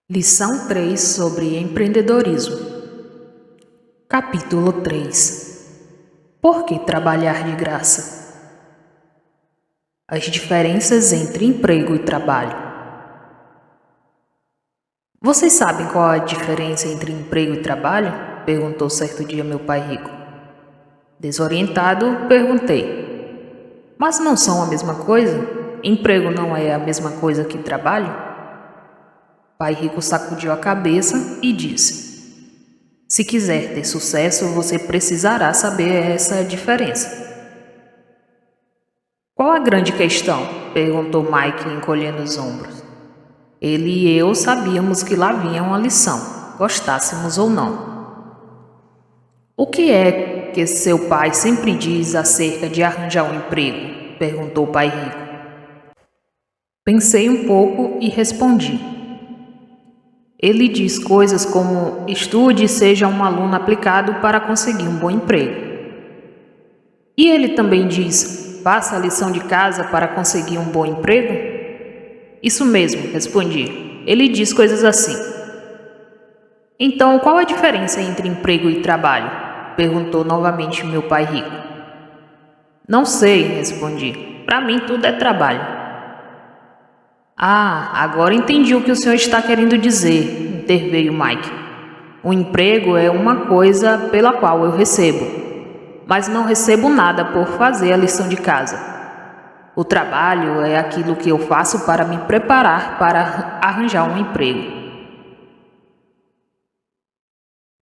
Lição 3 sobre empreendedorismo. Capítulo 3. Por que trabalhar de graça? As diferenças entre emprego e trabalho. Vocês sabem qual a diferença entre emprego e trabalho? Perguntou certo dia meu pai rico. Desorientado, perguntei: Mas não são a mesma coisa? Emprego não é a mesma coisa que trabalho? Pai rico sacudiu a cabeça e disse: Se quiser ter sucesso, você precisará saber essa diferença. Qual a grande questão? Perguntou Mike, encolhendo os ombros. Ele e eu sabíamos que lá vinha uma lição, gostássemos ou não. O que é que seu pai sempre diz acerca de arranjar um emprego? Perguntou o pai rico. Pensei um pouco e respondi: Ele diz coisas como estude e seja um aluno aplicado para conseguir um bom emprego. E ele também diz, faça a lição de casa para conseguir um bom emprego? Isso mesmo, respondi. Ele diz coisas assim. Então, qual a diferença entre emprego e trabalho? Perguntou novamente meu pai rico. Não sei, respondi. Para mim tudo é trabalho. Ah, agora entendi o que o senhor está querendo dizer, interveio Mike. O emprego é uma coisa pela qual eu recebo, mas não recebo nada por fazer a lição de casa. O trabalho é aquilo que eu faço para me preparar para arranjar um emprego.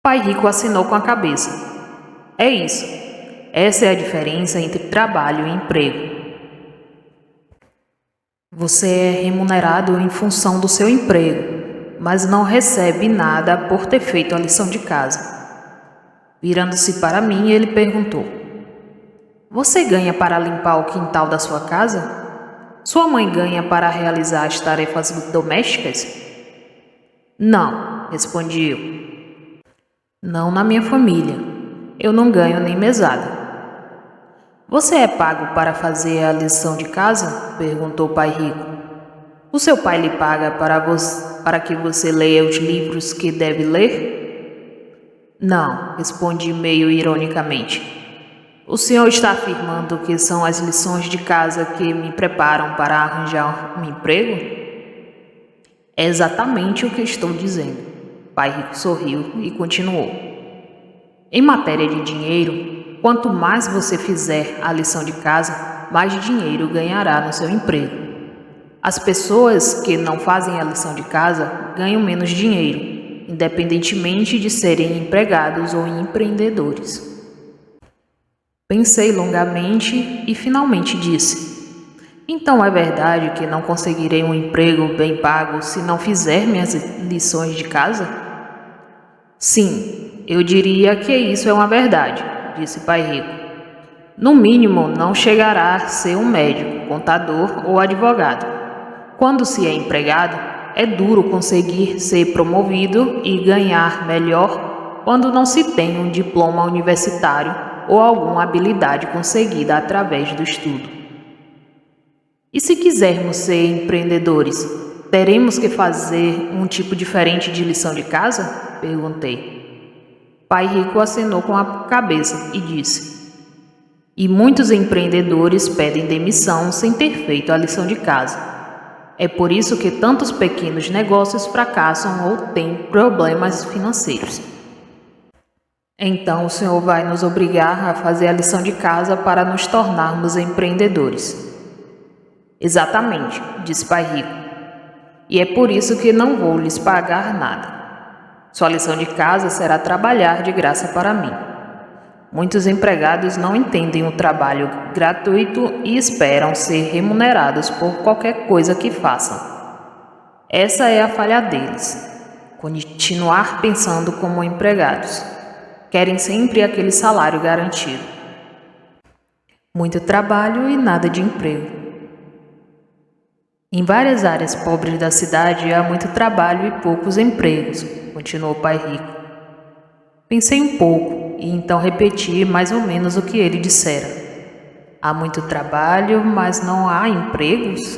Pai rico assinou com a cabeça. É isso. Essa é a diferença entre trabalho e emprego. Você é remunerado em função do seu emprego, mas não recebe nada por ter feito a lição de casa. Virando-se para mim, ele perguntou: Você ganha para limpar o quintal da sua casa? Sua mãe ganha para realizar as tarefas domésticas? Não, respondi eu. Não na minha família. Eu não ganho nem mesada. Você é pago para fazer a lição de casa? Perguntou o pai rico. O seu pai lhe paga para que você leia os livros que deve ler? Não, respondi meio ironicamente. O senhor está afirmando que são as lições de casa que me preparam para arranjar um emprego? É exatamente o que estou dizendo. Pai rico sorriu e continuou. Em matéria de dinheiro, quanto mais você fizer a lição de casa, mais dinheiro ganhará no seu emprego. As pessoas que não fazem a lição de casa ganham menos dinheiro, independentemente de serem empregados ou empreendedores. Pensei longamente e finalmente disse: Então é verdade que não conseguirei um emprego bem pago se não fizer minhas lições de casa? Sim, eu diria que isso é uma verdade, disse pai rico. No mínimo, não chegará a ser um médico, contador ou advogado. Quando se é empregado, é duro conseguir ser promovido e ganhar melhor quando não se tem um diploma universitário ou alguma habilidade conseguida através do estudo. E se quisermos ser empreendedores, teremos que fazer um tipo diferente de lição de casa? Perguntei. Pai rico acenou com a cabeça e disse: E muitos empreendedores pedem demissão sem ter feito a lição de casa. É por isso que tantos pequenos negócios fracassam ou têm problemas financeiros. Então o senhor vai nos obrigar a fazer a lição de casa para nos tornarmos empreendedores. Exatamente, disse pai rico. E é por isso que não vou lhes pagar nada. Sua lição de casa será trabalhar de graça para mim. Muitos empregados não entendem o trabalho gratuito e esperam ser remunerados por qualquer coisa que façam. Essa é a falha deles. Continuar pensando como empregados. Querem sempre aquele salário garantido. Muito trabalho e nada de emprego. Em várias áreas pobres da cidade há muito trabalho e poucos empregos, continuou o pai rico. Pensei um pouco e então repeti mais ou menos o que ele dissera. Há muito trabalho, mas não há empregos?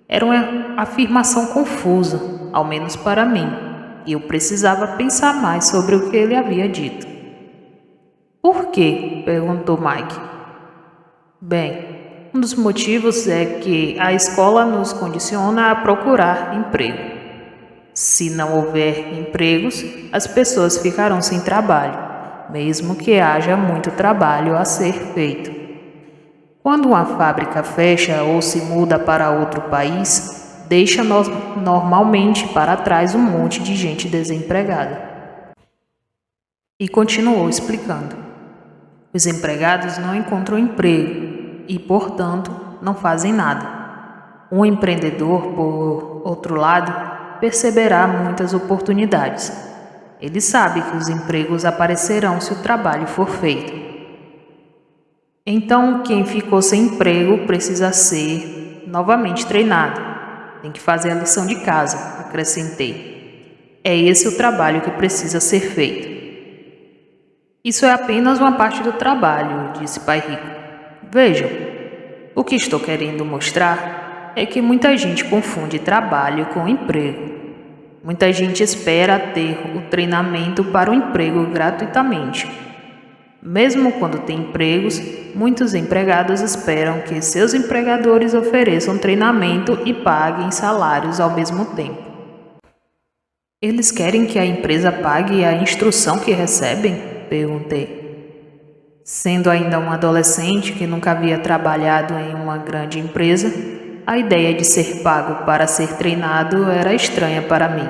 Era uma afirmação confusa, ao menos para mim, e eu precisava pensar mais sobre o que ele havia dito. Por quê? Perguntou Mike. Bem, um dos motivos é que a escola nos condiciona a procurar emprego. Se não houver empregos, as pessoas ficarão sem trabalho, mesmo que haja muito trabalho a ser feito. Quando uma fábrica fecha ou se muda para outro país, deixa normalmente para trás um monte de gente desempregada. E continuou explicando. Os empregados não encontram emprego e, portanto, não fazem nada. Um empreendedor, por outro lado, perceberá muitas oportunidades. Ele sabe que os empregos aparecerão se o trabalho for feito. Então, quem ficou sem emprego precisa ser novamente treinado. Tem que fazer a lição de casa, acrescentei. É esse o trabalho que precisa ser feito. Isso é apenas uma parte do trabalho, disse Pai Rico. Vejam, o que estou querendo mostrar é que muita gente confunde trabalho com emprego. Muita gente espera ter o treinamento para o emprego gratuitamente. Mesmo quando tem empregos, muitos empregados esperam que seus empregadores ofereçam treinamento e paguem salários ao mesmo tempo. Eles querem que a empresa pague a instrução que recebem? Perguntei. Sendo ainda um adolescente que nunca havia trabalhado em uma grande empresa, a ideia de ser pago para ser treinado era estranha para mim.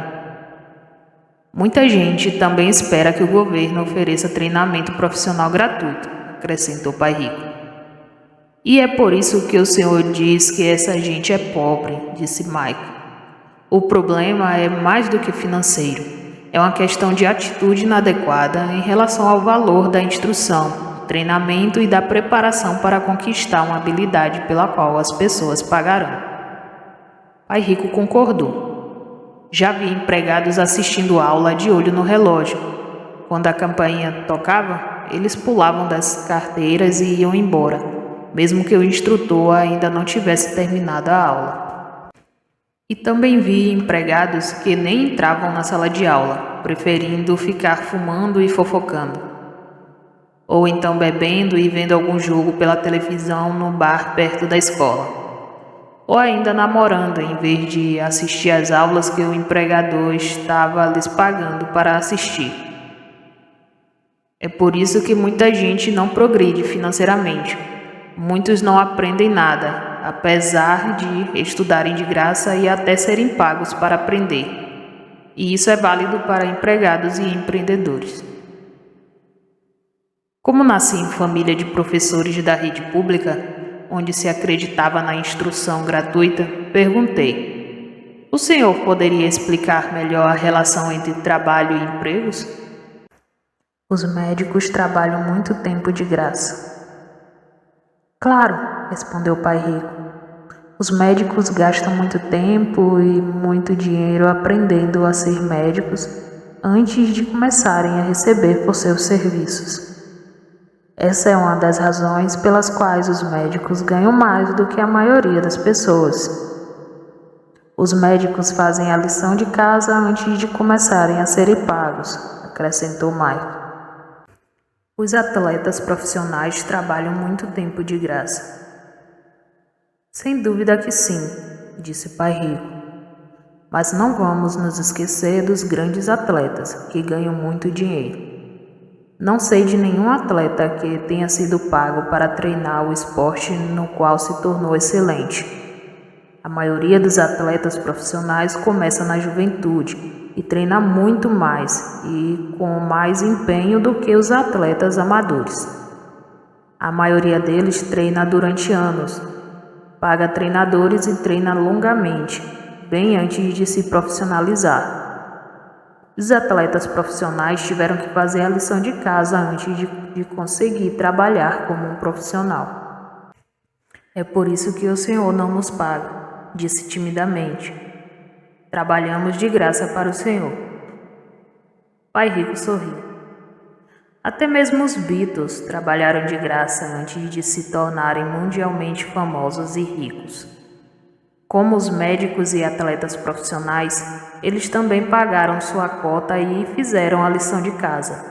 Muita gente também espera que o governo ofereça treinamento profissional gratuito, acrescentou Pai Rico. E é por isso que o senhor diz que essa gente é pobre, disse Mike. O problema é mais do que financeiro. É uma questão de atitude inadequada em relação ao valor da instrução, do treinamento e da preparação para conquistar uma habilidade pela qual as pessoas pagarão. Pai Rico concordou. Já vi empregados assistindo aula de olho no relógio. Quando a campainha tocava, eles pulavam das carteiras e iam embora, mesmo que o instrutor ainda não tivesse terminado a aula. E também vi empregados que nem entravam na sala de aula, preferindo ficar fumando e fofocando. Ou então bebendo e vendo algum jogo pela televisão no bar perto da escola. Ou ainda namorando em vez de assistir às aulas que o empregador estava lhes pagando para assistir. É por isso que muita gente não progride financeiramente. Muitos não aprendem nada, apesar de estudarem de graça e até serem pagos para aprender. E isso é válido para empregados e empreendedores. Como nasci em família de professores da rede pública, onde se acreditava na instrução gratuita, perguntei: o senhor poderia explicar melhor a relação entre trabalho e empregos? Os médicos trabalham muito tempo de graça. Claro, respondeu Pai Rico. Os médicos gastam muito tempo e muito dinheiro aprendendo a ser médicos antes de começarem a receber por seus serviços. Essa é uma das razões pelas quais os médicos ganham mais do que a maioria das pessoas. Os médicos fazem a lição de casa antes de começarem a serem pagos, acrescentou Mike. Os atletas profissionais trabalham muito tempo de graça. Sem dúvida que sim, disse Pai Rico. Mas não vamos nos esquecer dos grandes atletas, que ganham muito dinheiro. Não sei de nenhum atleta que tenha sido pago para treinar o esporte no qual se tornou excelente. A maioria dos atletas profissionais começa na juventude e treina muito mais e com mais empenho do que os atletas amadores. A maioria deles treina durante anos, paga treinadores e treina longamente, bem antes de se profissionalizar. Os atletas profissionais tiveram que fazer a lição de casa antes de conseguir trabalhar como um profissional. É por isso que o senhor não nos paga, disse timidamente. Trabalhamos de graça para o senhor. Pai Rico sorriu. Até mesmo os Beatles trabalharam de graça antes de se tornarem mundialmente famosos e ricos. Como os médicos e atletas profissionais, eles também pagaram sua cota e fizeram a lição de casa.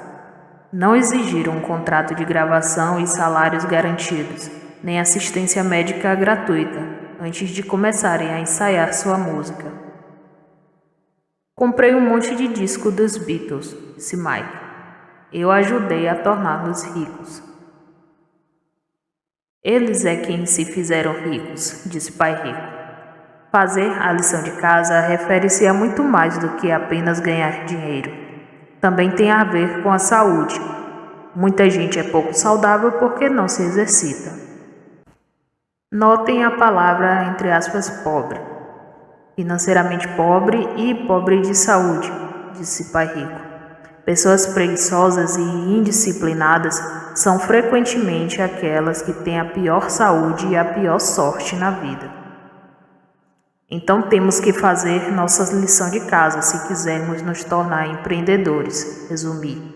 Não exigiram um contrato de gravação e salários garantidos, nem assistência médica gratuita, antes de começarem a ensaiar sua música. Comprei um monte de disco dos Beatles, disse Mike. Eu ajudei a torná-los ricos. Eles é quem se fizeram ricos, disse Pai Rico. Fazer a lição de casa refere-se a muito mais do que apenas ganhar dinheiro. Também tem a ver com a saúde. Muita gente é pouco saudável porque não se exercita. Notem a palavra, entre aspas, pobre. Financeiramente pobre e pobre de saúde, disse Pai Rico. Pessoas preguiçosas e indisciplinadas são frequentemente aquelas que têm a pior saúde e a pior sorte na vida. Então temos que fazer nossa lição de casa se quisermos nos tornar empreendedores, resumi.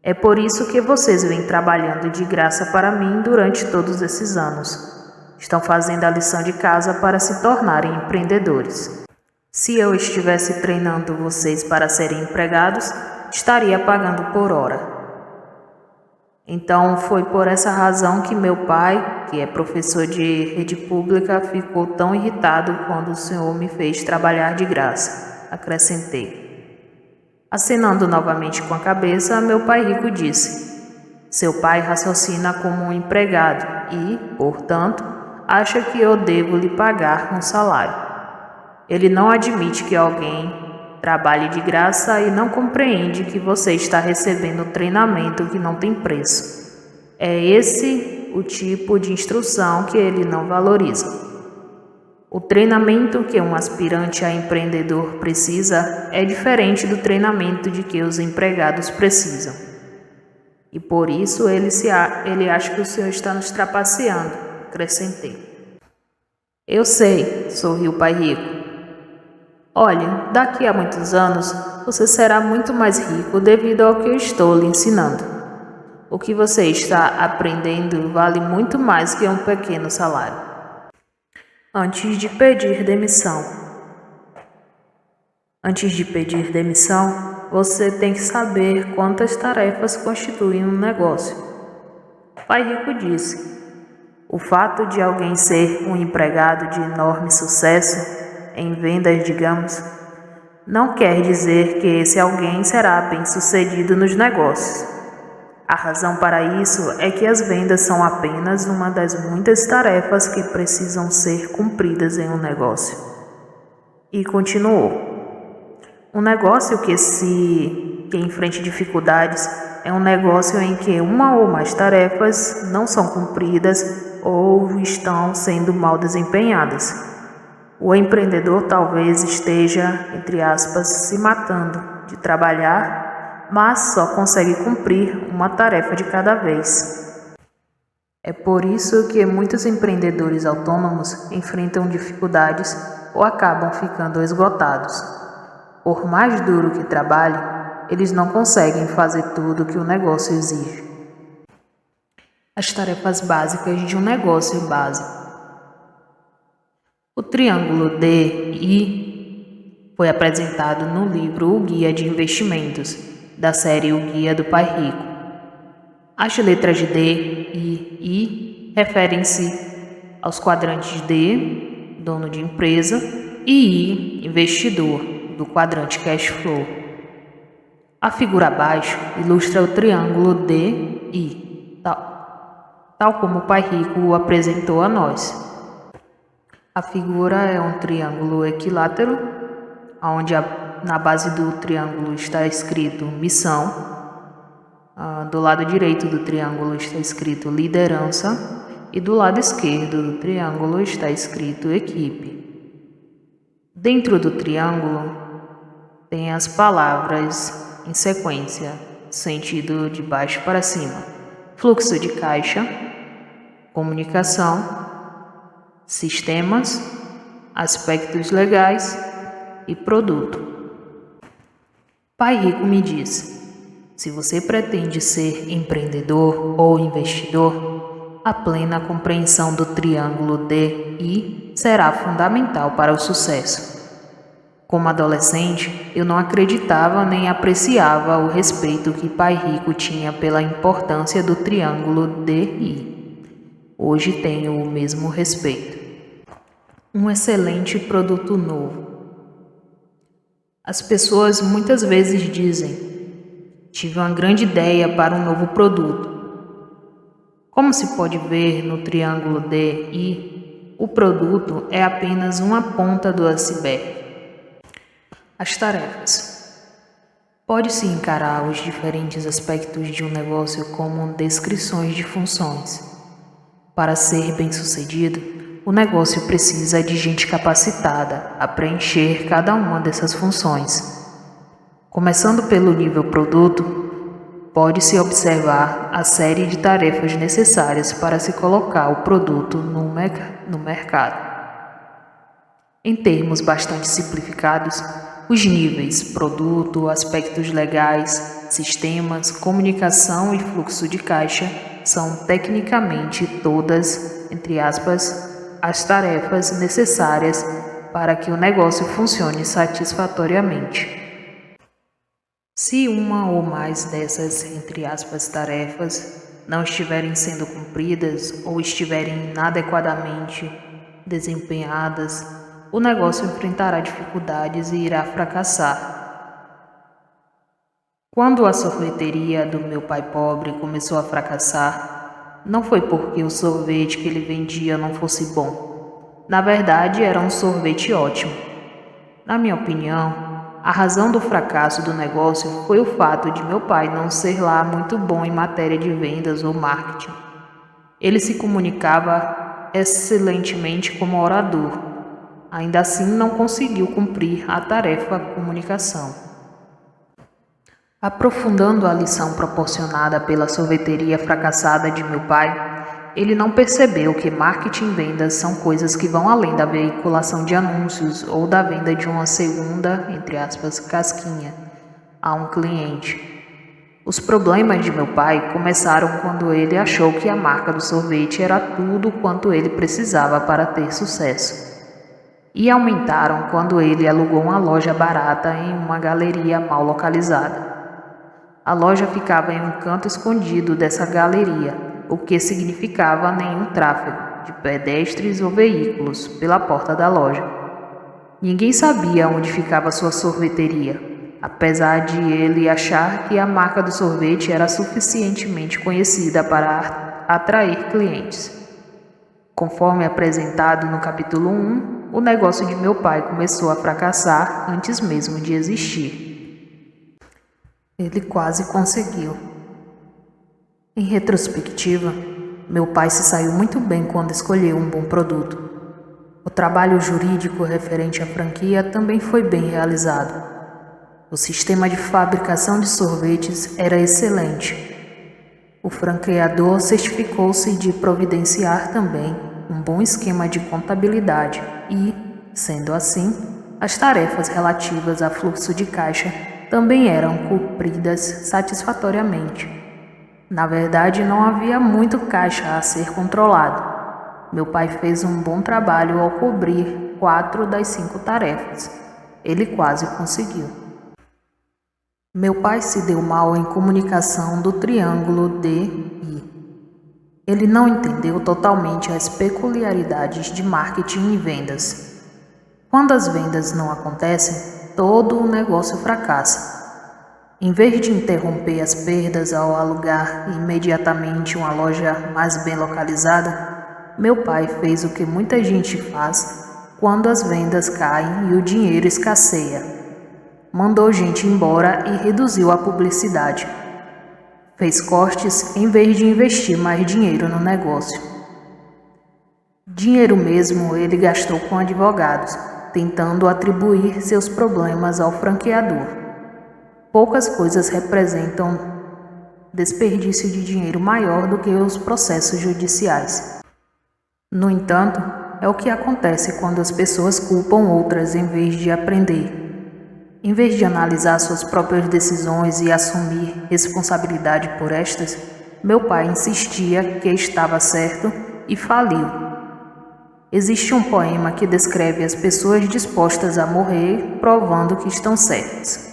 É por isso que vocês vêm trabalhando de graça para mim durante todos esses anos. Estão fazendo a lição de casa para se tornarem empreendedores. Se eu estivesse treinando vocês para serem empregados, estaria pagando por hora. Então foi por essa razão que meu pai, que é professor de rede pública, ficou tão irritado quando o senhor me fez trabalhar de graça, acrescentei. Acenando novamente com a cabeça, meu pai rico disse: seu pai raciocina como um empregado e, portanto, acha que eu devo lhe pagar um salário. Ele não admite que alguém trabalhe de graça e não compreende que você está recebendo um treinamento que não tem preço. É esse o tipo de instrução que ele não valoriza. O treinamento que um aspirante a empreendedor precisa é diferente do treinamento de que os empregados precisam. E por isso ele acha que o senhor está nos trapaceando, acrescentei. Eu sei, sorriu o Pai Rico. Olha, daqui a muitos anos, você será muito mais rico devido ao que eu estou lhe ensinando. O que você está aprendendo vale muito mais que um pequeno salário. Antes de pedir demissão, você tem que saber quantas tarefas constituem um negócio. Pai Rico disse: o fato de alguém ser um empregado de enorme sucesso em vendas, digamos, não quer dizer que esse alguém será bem-sucedido nos negócios. A razão para isso é que as vendas são apenas uma das muitas tarefas que precisam ser cumpridas em um negócio. E continuou: um negócio que enfrente dificuldades é um negócio em que uma ou mais tarefas não são cumpridas ou estão sendo mal desempenhadas. O empreendedor talvez esteja, entre aspas, se matando de trabalhar, mas só consegue cumprir uma tarefa de cada vez. É por isso que muitos empreendedores autônomos enfrentam dificuldades ou acabam ficando esgotados. Por mais duro que trabalhem, eles não conseguem fazer tudo o que o negócio exige. As tarefas básicas de um negócio básico. O triângulo DI foi apresentado no livro O Guia de Investimentos, da série O Guia do Pai Rico. As letras D, I e I referem-se aos quadrantes D, dono de empresa, e I, investidor, do quadrante Cash Flow. A figura abaixo ilustra o triângulo DI, tal como o Pai Rico o apresentou a nós. A figura é um triângulo equilátero, onde na base do triângulo está escrito missão, do lado direito do triângulo está escrito liderança e do lado esquerdo do triângulo está escrito equipe. Dentro do triângulo tem as palavras em sequência, sentido de baixo para cima: fluxo de caixa, comunicação, sistemas, aspectos legais e produto. Pai Rico me disse: se você pretende ser empreendedor ou investidor, a plena compreensão do triângulo DI será fundamental para o sucesso. Como adolescente, eu não acreditava nem apreciava o respeito que Pai Rico tinha pela importância do triângulo DI. Hoje tenho o mesmo respeito. Um excelente produto novo. As pessoas muitas vezes dizem: tive uma grande ideia para um novo produto. Como se pode ver no triângulo DI, o produto é apenas uma ponta do iceberg. As tarefas. Pode-se encarar os diferentes aspectos de um negócio como descrições de funções. Para ser bem-sucedido, o negócio precisa de gente capacitada a preencher cada uma dessas funções. Começando pelo nível produto, pode-se observar a série de tarefas necessárias para se colocar o produto no mercado. Em termos bastante simplificados, os níveis produto, aspectos legais, sistemas, comunicação e fluxo de caixa são tecnicamente todas, entre aspas, as tarefas necessárias para que o negócio funcione satisfatoriamente. Se uma ou mais dessas, entre aspas, tarefas não estiverem sendo cumpridas ou estiverem inadequadamente desempenhadas, o negócio enfrentará dificuldades e irá fracassar. Quando a sorveteria do meu pai pobre começou a fracassar, não foi porque o sorvete que ele vendia não fosse bom. Na verdade, era um sorvete ótimo. Na minha opinião, a razão do fracasso do negócio foi o fato de meu pai não ser lá muito bom em matéria de vendas ou marketing. Ele se comunicava excelentemente como orador. Ainda assim, não conseguiu cumprir a tarefa comunicação. Aprofundando a lição proporcionada pela sorveteria fracassada de meu pai, ele não percebeu que marketing e vendas são coisas que vão além da veiculação de anúncios ou da venda de uma segunda, entre aspas, casquinha a um cliente. Os problemas de meu pai começaram quando ele achou que a marca do sorvete era tudo quanto ele precisava para ter sucesso. E aumentaram quando ele alugou uma loja barata em uma galeria mal localizada. A loja ficava em um canto escondido dessa galeria, o que significava nenhum tráfego de pedestres ou veículos pela porta da loja. Ninguém sabia onde ficava sua sorveteria, apesar de ele achar que a marca do sorvete era suficientemente conhecida para atrair clientes. Conforme apresentado no capítulo 1, o negócio de meu pai começou a fracassar antes mesmo de existir. Ele quase conseguiu. Em retrospectiva, meu pai se saiu muito bem quando escolheu um bom produto. O trabalho jurídico referente à franquia também foi bem realizado. O sistema de fabricação de sorvetes era excelente. O franqueador certificou-se de providenciar também um bom esquema de contabilidade e, sendo assim, as tarefas relativas a fluxo de caixa também eram cumpridas satisfatoriamente. Na verdade, não havia muito caixa a ser controlado. Meu pai fez um bom trabalho ao cobrir 4 das 5 tarefas. Ele quase conseguiu. Meu pai se deu mal em comunicação do triângulo DI. Ele não entendeu totalmente as peculiaridades de marketing e vendas. Quando as vendas não acontecem, todo o negócio fracassa. Em vez de interromper as perdas ao alugar imediatamente uma loja mais bem localizada, meu pai fez o que muita gente faz quando as vendas caem e o dinheiro escasseia. Mandou gente embora e reduziu a publicidade. Fez cortes em vez de investir mais dinheiro no negócio. Dinheiro mesmo ele gastou com advogados, tentando atribuir seus problemas ao franqueador. Poucas coisas representam desperdício de dinheiro maior do que os processos judiciais. No entanto, é o que acontece quando as pessoas culpam outras em vez de aprender. Em vez de analisar suas próprias decisões e assumir responsabilidade por estas, Meu pai insistia que estava certo e faliu. Existe um poema que descreve as pessoas dispostas a morrer provando que estão certas.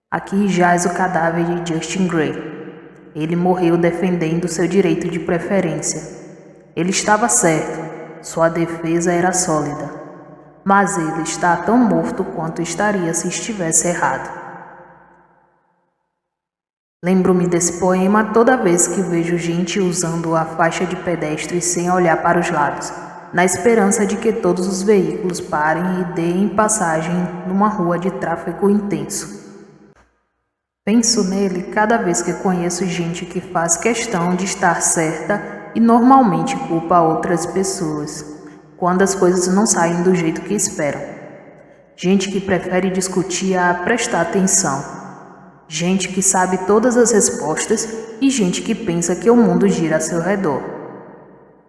Aqui jaz o cadáver de Justin Gray. Ele morreu defendendo seu direito de preferência. Ele estava certo, sua defesa era sólida, mas ele está tão morto quanto estaria se estivesse errado. Lembro-me desse poema toda vez que vejo gente usando a faixa de pedestres sem olhar para os lados, na esperança de que todos os veículos parem e deem passagem numa rua de tráfego intenso. Penso nele cada vez que conheço gente que faz questão de estar certa e normalmente culpa outras pessoas, quando as coisas não saem do jeito que esperam. Gente que prefere discutir a prestar atenção. Gente que sabe todas as respostas e gente que pensa que o mundo gira a seu redor.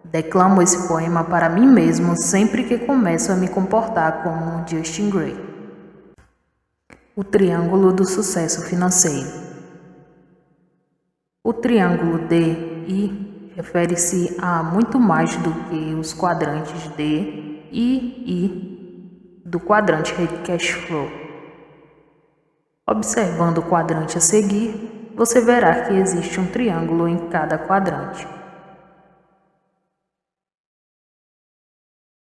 Declamo esse poema para mim mesmo sempre que começo a me comportar como Justin Gray. O triângulo do sucesso financeiro. O triângulo DI refere-se a muito mais do que os quadrantes D e I do quadrante Cash Flow. Observando o quadrante a seguir, você verá que existe um triângulo em cada quadrante.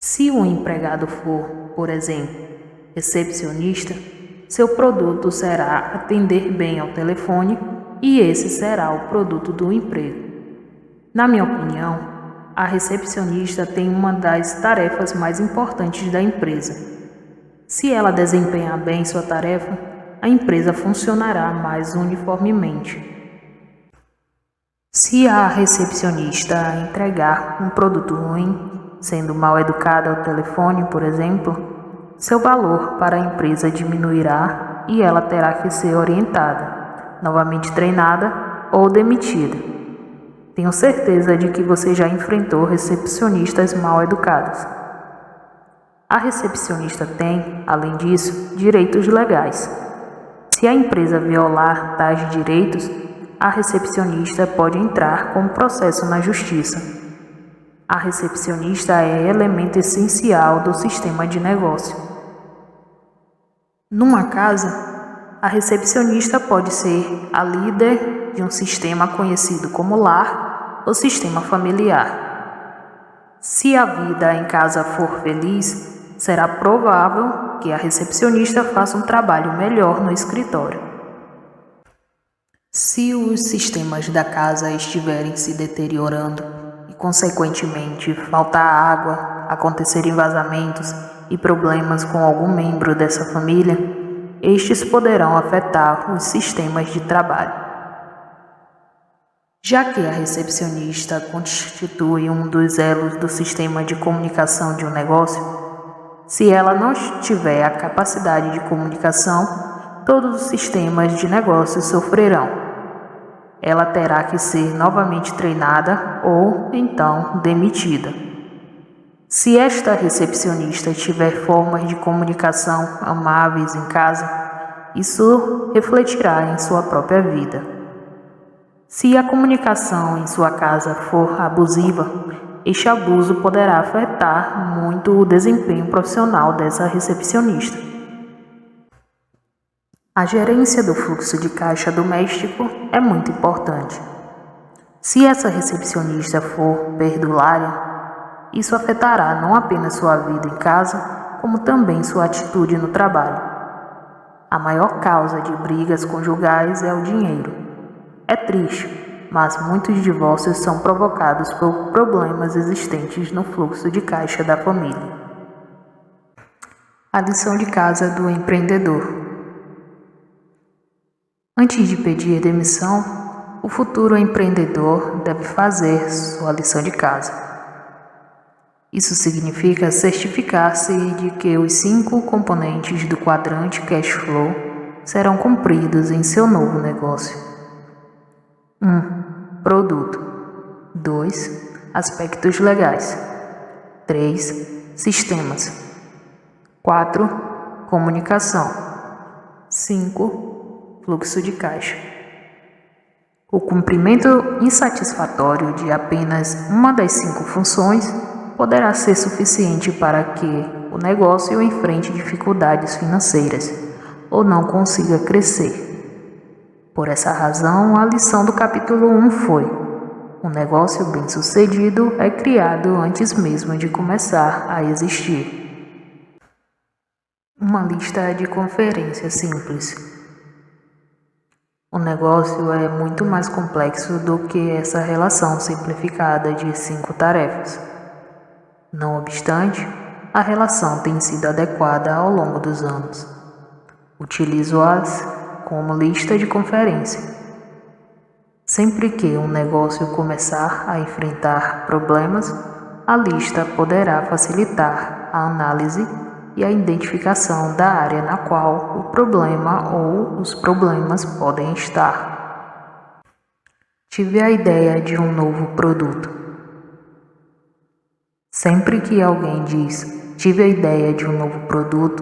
Se o empregado for, por exemplo, recepcionista, seu produto será atender bem ao telefone e esse será o produto do emprego. Na minha opinião, a recepcionista tem uma das tarefas mais importantes da empresa. Se ela desempenhar bem sua tarefa, a empresa funcionará mais uniformemente. Se a recepcionista entregar um produto ruim, sendo mal educada ao telefone, por exemplo, seu valor para a empresa diminuirá e ela terá que ser orientada, novamente treinada ou demitida. Tenho certeza de que você já enfrentou recepcionistas mal educadas. A recepcionista tem, além disso, direitos legais. Se a empresa violar tais direitos, a recepcionista pode entrar com um processo na justiça. A recepcionista é elemento essencial do sistema de negócio. Numa casa, a recepcionista pode ser a líder de um sistema conhecido como lar ou sistema familiar. Se a vida em casa for feliz, será provável que a recepcionista faça um trabalho melhor no escritório. Se os sistemas da casa estiverem se deteriorando e, consequentemente, faltar água, acontecerem vazamentos e problemas com algum membro dessa família, estes poderão afetar os sistemas de trabalho. Já que a recepcionista constitui um dos elos do sistema de comunicação de um negócio, se ela não tiver a capacidade de comunicação, todos os sistemas de negócio sofrerão. Ela terá que ser novamente treinada ou, então, demitida. Se esta recepcionista tiver formas de comunicação amáveis em casa, isso refletirá em sua própria vida. Se a comunicação em sua casa for abusiva, este abuso poderá afetar muito o desempenho profissional dessa recepcionista. A gerência do fluxo de caixa doméstico é muito importante. Se essa recepcionista for perdulária, isso afetará não apenas sua vida em casa, como também sua atitude no trabalho. A maior causa de brigas conjugais é o dinheiro. É triste, mas muitos divórcios são provocados por problemas existentes no fluxo de caixa da família. A lição de casa do empreendedor. Antes de pedir demissão, o futuro empreendedor deve fazer sua lição de casa. Isso significa certificar-se de que os 5 componentes do quadrante Cash Flow serão cumpridos em seu novo negócio. 1. Produto. 2. Aspectos legais. 3. Sistemas. 4. Comunicação. 5. Fluxo de caixa. O cumprimento insatisfatório de apenas uma das 5 funções poderá ser suficiente para que o negócio enfrente dificuldades financeiras ou não consiga crescer. Por essa razão, a lição do capítulo 1 foi: um negócio bem-sucedido é criado antes mesmo de começar a existir. Uma lista de conferência simples. O negócio é muito mais complexo do que essa relação simplificada de 5 tarefas. Não obstante, a relação tem sido adequada ao longo dos anos. Utilizo-as como lista de conferência. Sempre que um negócio começar a enfrentar problemas, a lista poderá facilitar a análise e a identificação da área na qual o problema ou os problemas podem estar. Tive a ideia de um novo produto. Sempre que alguém diz "tive a ideia de um novo produto",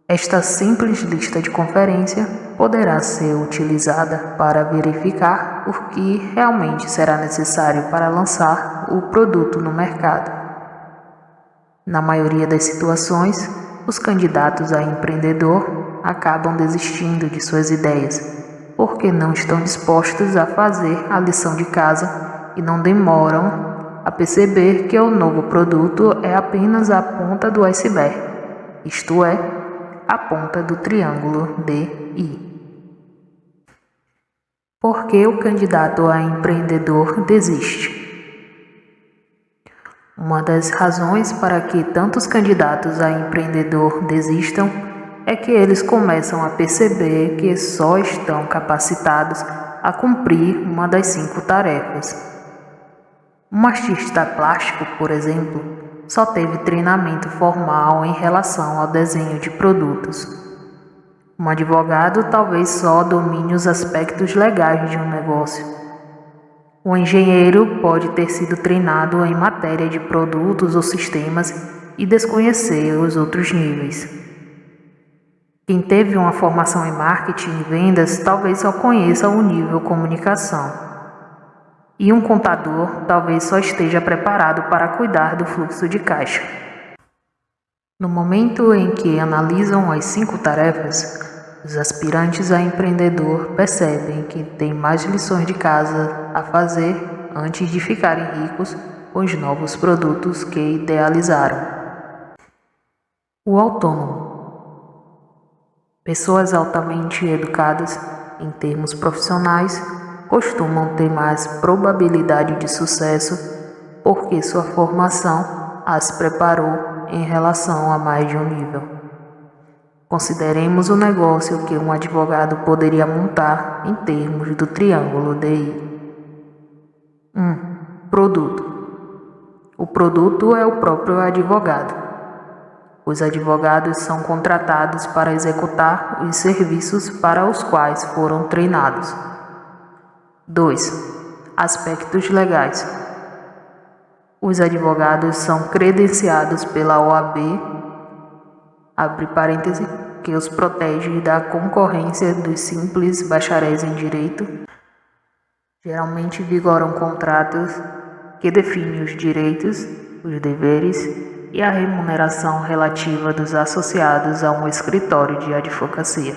esta simples lista de conferência poderá ser utilizada para verificar o que realmente será necessário para lançar o produto no mercado. Na maioria das situações, os candidatos a empreendedor acabam desistindo de suas ideias, porque não estão dispostos a fazer a lição de casa e não demoram a perceber que o novo produto é apenas a ponta do iceberg, isto é, a ponta do triângulo DI. Por que o candidato a empreendedor desiste? Uma das razões para que tantos candidatos a empreendedor desistam é que eles começam a perceber que só estão capacitados a cumprir uma das 5 tarefas. Um artista plástico, por exemplo, só teve treinamento formal em relação ao desenho de produtos. Um advogado talvez só domine os aspectos legais de um negócio. Um engenheiro pode ter sido treinado em matéria de produtos ou sistemas e desconhecer os outros níveis. Quem teve uma formação em marketing e vendas talvez só conheça o nível comunicação. E um contador talvez só esteja preparado para cuidar do fluxo de caixa. No momento em que analisam as 5 tarefas, os aspirantes a empreendedor percebem que têm mais lições de casa a fazer antes de ficarem ricos com os novos produtos que idealizaram. O autônomo. Pessoas altamente educadas em termos profissionais costumam ter mais probabilidade de sucesso porque sua formação as preparou em relação a mais de um nível. Consideremos o negócio que um advogado poderia montar em termos do triângulo DI. 1. Produto. O produto é o próprio advogado. Os advogados são contratados para executar os serviços para os quais foram treinados. 2. Aspectos legais. Os advogados são credenciados pela OAB, abre parêntese, que os protege da concorrência dos simples bacharéis em direito. Geralmente vigoram contratos que definem os direitos, os deveres e a remuneração relativa dos associados a um escritório de advocacia.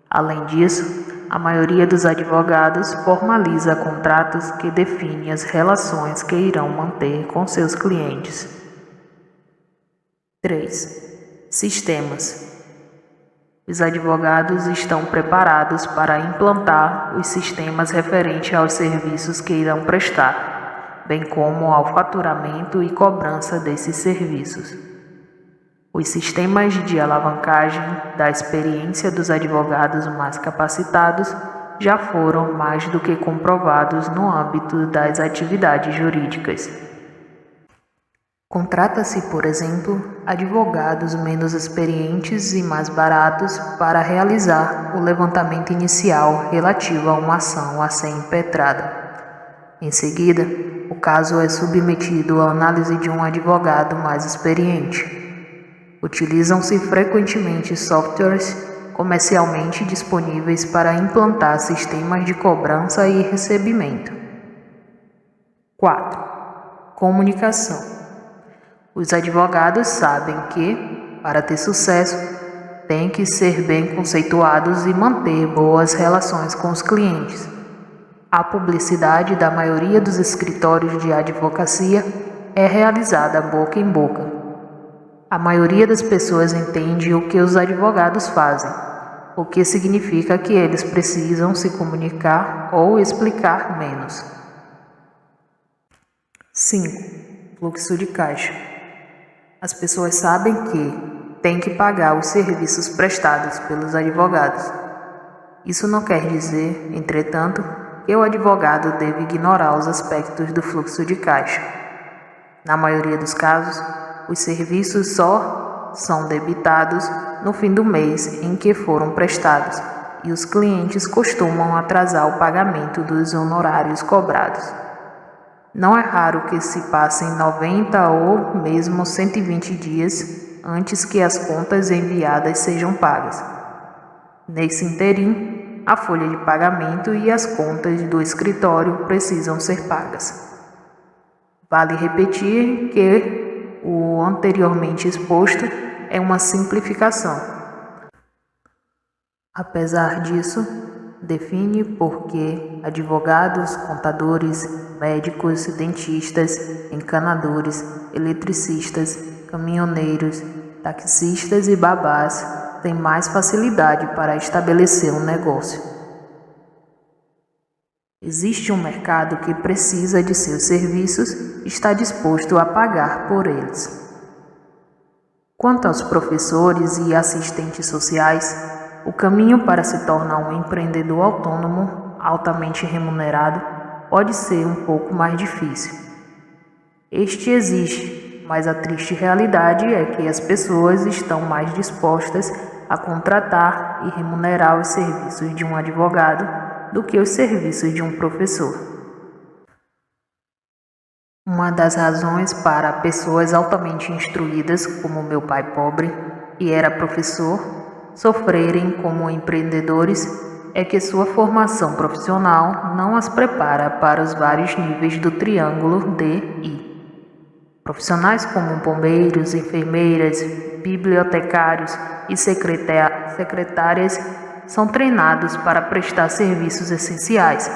Além disso, a maioria dos advogados formaliza contratos que definem as relações que irão manter com seus clientes. 3. Sistemas. Os advogados estão preparados para implantar os sistemas referentes aos serviços que irão prestar, bem como ao faturamento e cobrança desses serviços. Os sistemas de alavancagem da experiência dos advogados mais capacitados já foram mais do que comprovados no âmbito das atividades jurídicas. Contrata-se, por exemplo, advogados menos experientes e mais baratos para realizar o levantamento inicial relativo a uma ação a ser impetrada. Em seguida, o caso é submetido à análise de um advogado mais experiente. Utilizam-se frequentemente softwares comercialmente disponíveis para implantar sistemas de cobrança e recebimento. 4. Comunicação. Os advogados sabem que, para ter sucesso, têm que ser bem conceituados e manter boas relações com os clientes. A publicidade da maioria dos escritórios de advocacia é realizada boca em boca. A maioria das pessoas entende o que os advogados fazem, o que significa que eles precisam se comunicar ou explicar menos. 5. Fluxo de caixa. As pessoas sabem que têm que pagar os serviços prestados pelos advogados. Isso não quer dizer, entretanto, que o advogado deve ignorar os aspectos do fluxo de caixa. Na maioria dos casos, os serviços só são debitados no fim do mês em que foram prestados e os clientes costumam atrasar o pagamento dos honorários cobrados. Não é raro que se passem 90 ou mesmo 120 dias antes que as contas enviadas sejam pagas. Nesse interim, a folha de pagamento e as contas do escritório precisam ser pagas. Vale repetir que o anteriormente exposto é uma simplificação. Apesar disso, define por que advogados, contadores, médicos, dentistas, encanadores, eletricistas, caminhoneiros, taxistas e babás têm mais facilidade para estabelecer um negócio. Existe um mercado que precisa de seus serviços e está disposto a pagar por eles. Quanto aos professores e assistentes sociais, o caminho para se tornar um empreendedor autônomo, altamente remunerado, pode ser um pouco mais difícil. Este existe, mas a triste realidade é que as pessoas estão mais dispostas a contratar e remunerar os serviços de um advogado do que os serviços de um professor. Uma das razões para pessoas altamente instruídas, como meu pai pobre, que era professor, sofrerem como empreendedores é que sua formação profissional não as prepara para os vários níveis do triângulo DI. Profissionais como bombeiros, enfermeiras, bibliotecários e secretárias são treinados para prestar serviços essenciais,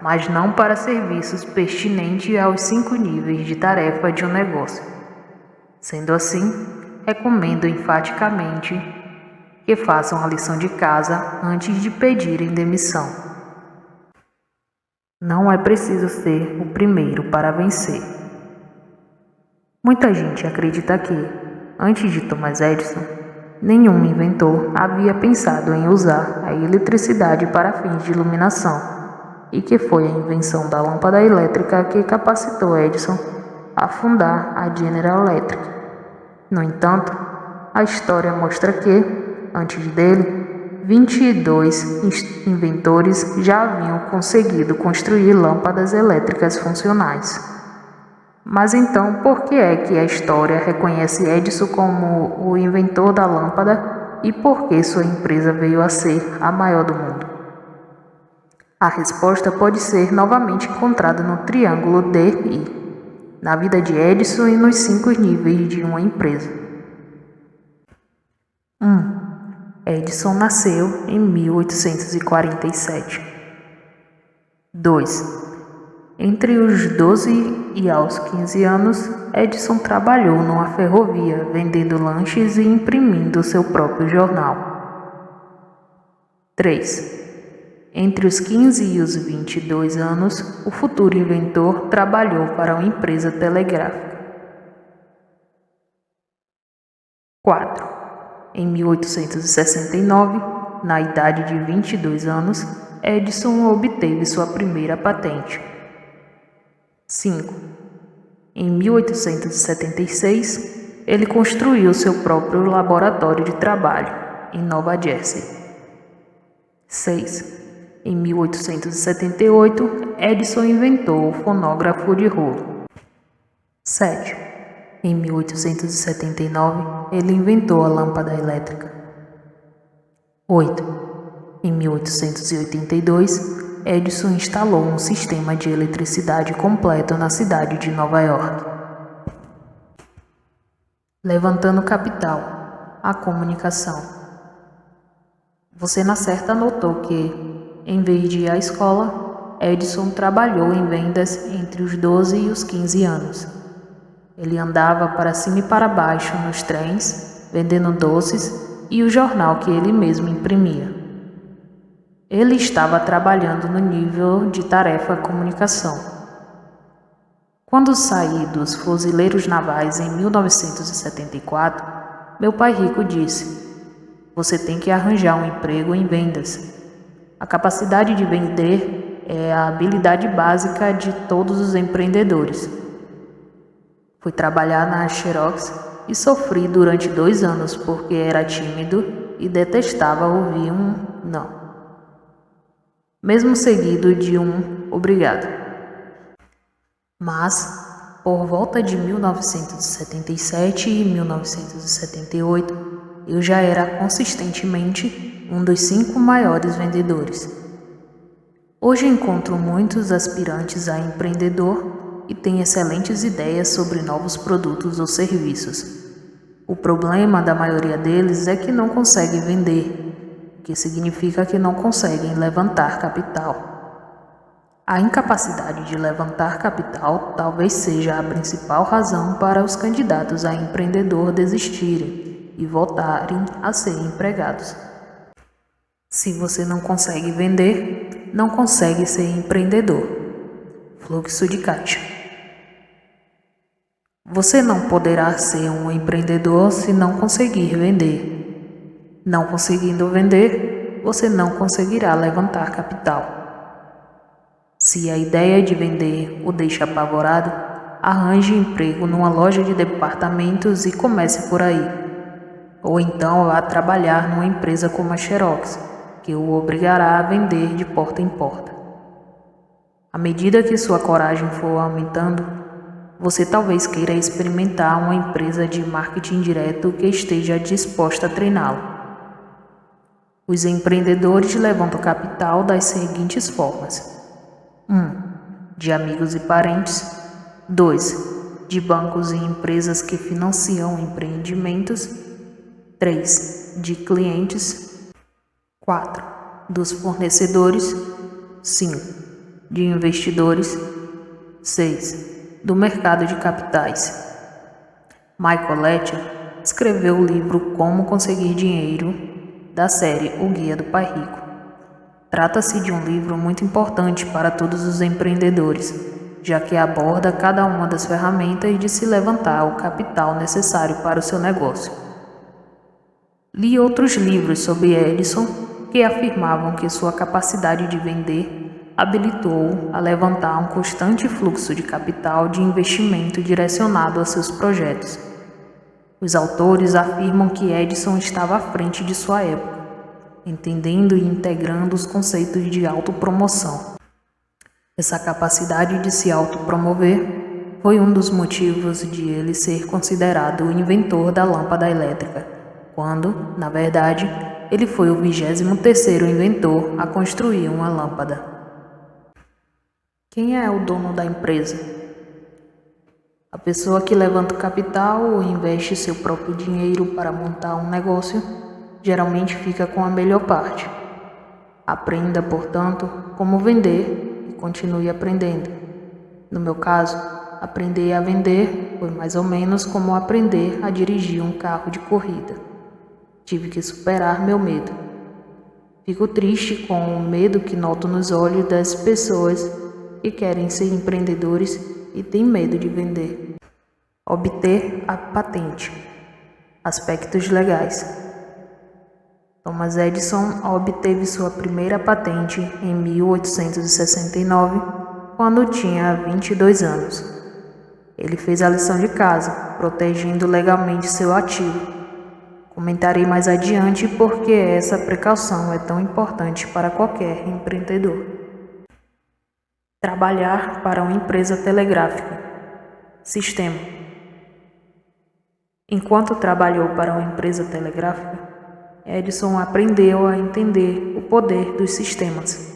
mas não para serviços pertinentes aos 5 níveis de tarefa de um negócio. Sendo assim, recomendo enfaticamente que façam a lição de casa antes de pedirem demissão. Não é preciso ser o primeiro para vencer. Muita gente acredita que, antes de Thomas Edison, nenhum inventor havia pensado em usar a eletricidade para fins de iluminação, e que foi a invenção da lâmpada elétrica que capacitou Edison a fundar a General Electric. No entanto, a história mostra que, antes dele, 22 inventores já haviam conseguido construir lâmpadas elétricas funcionais. Mas então, por que é que a história reconhece Edison como o inventor da lâmpada e por que sua empresa veio a ser a maior do mundo? A resposta pode ser novamente encontrada no triângulo DI, na vida de Edison e nos 5 níveis de uma empresa. 1. Edison nasceu em 1847. 2. Entre os 12 e aos 15 anos, Edison trabalhou numa ferrovia, vendendo lanches e imprimindo seu próprio jornal. 3. Entre os 15 e os 22 anos, o futuro inventor trabalhou para uma empresa telegráfica. 4. Em 1869, na idade de 22 anos, Edison obteve sua primeira patente. 5. Em 1876, ele construiu seu próprio laboratório de trabalho, em Nova Jersey. 6. Em 1878, Edison inventou o fonógrafo de rolo. 7. Em 1879, ele inventou a lâmpada elétrica. 8. Em 1882, Edison instalou um sistema de eletricidade completo na cidade de Nova York. Levantando capital, a comunicação. Você na certa notou que, em vez de ir à escola, Edison trabalhou em vendas entre os 12 e os 15 anos. Ele andava para cima e para baixo nos trens, vendendo doces e o jornal que ele mesmo imprimia. Ele estava trabalhando no nível de tarefa comunicação. Quando saí dos fuzileiros navais em 1974, meu pai rico disse: "Você tem que arranjar um emprego em vendas. A capacidade de vender é a habilidade básica de todos os empreendedores." Fui trabalhar na Xerox e sofri durante 2 anos porque era tímido e detestava ouvir um não, mesmo seguido de um obrigado. Mas, por volta de 1977 e 1978, eu já era consistentemente um dos 5 maiores vendedores. Hoje encontro muitos aspirantes a empreendedor e tem excelentes ideias sobre novos produtos ou serviços. O problema da maioria deles é que não conseguem vender, o que significa que não conseguem levantar capital. A incapacidade de levantar capital talvez seja a principal razão para os candidatos a empreendedor desistirem e voltarem a ser empregados. Se você não consegue vender, não consegue ser empreendedor. Fluxo de caixa. Você não poderá ser um empreendedor se não conseguir vender. Não conseguindo vender, você não conseguirá levantar capital. Se a ideia de vender o deixa apavorado, arranje emprego numa loja de departamentos e comece por aí. Ou então vá trabalhar numa empresa como a Xerox, que o obrigará a vender de porta em porta. À medida que sua coragem for aumentando, você talvez queira experimentar uma empresa de marketing direto que esteja disposta a treiná-lo. Os empreendedores levantam capital das seguintes formas: 1. De amigos e parentes. 2. De bancos e empresas que financiam empreendimentos. 3. De clientes. 4. Dos fornecedores. 5. De investidores. 6. Do mercado de capitais. Michael Letcher escreveu o livro Como Conseguir Dinheiro, da série O Guia do Pai Rico. Trata-se de um livro muito importante para todos os empreendedores, já que aborda cada uma das ferramentas de se levantar o capital necessário para o seu negócio. Li outros livros sobre Edison que afirmavam que sua capacidade de vender habilitou a levantar um constante fluxo de capital de investimento direcionado a seus projetos. Os autores afirmam que Edison estava à frente de sua época, entendendo e integrando os conceitos de autopromoção. Essa capacidade de se autopromover foi um dos motivos de ele ser considerado o inventor da lâmpada elétrica, quando, na verdade, ele foi o 23º inventor a construir uma lâmpada. Quem é o dono da empresa? A pessoa que levanta o capital ou investe seu próprio dinheiro para montar um negócio, geralmente fica com a melhor parte. Aprenda, portanto, como vender e continue aprendendo. No meu caso, aprender a vender foi mais ou menos como aprender a dirigir um carro de corrida. Tive que superar meu medo. Fico triste com o medo que noto nos olhos das pessoas que querem ser empreendedores e têm medo de vender. Obter a patente. Aspectos legais. Thomas Edison obteve sua primeira patente em 1869, quando tinha 22 anos. Ele fez a lição de casa, protegendo legalmente seu ativo. Comentarei mais adiante porque essa precaução é tão importante para qualquer empreendedor. Trabalhar para uma empresa telegráfica. Sistema. Enquanto trabalhou para uma empresa telegráfica, Edison aprendeu a entender o poder dos sistemas.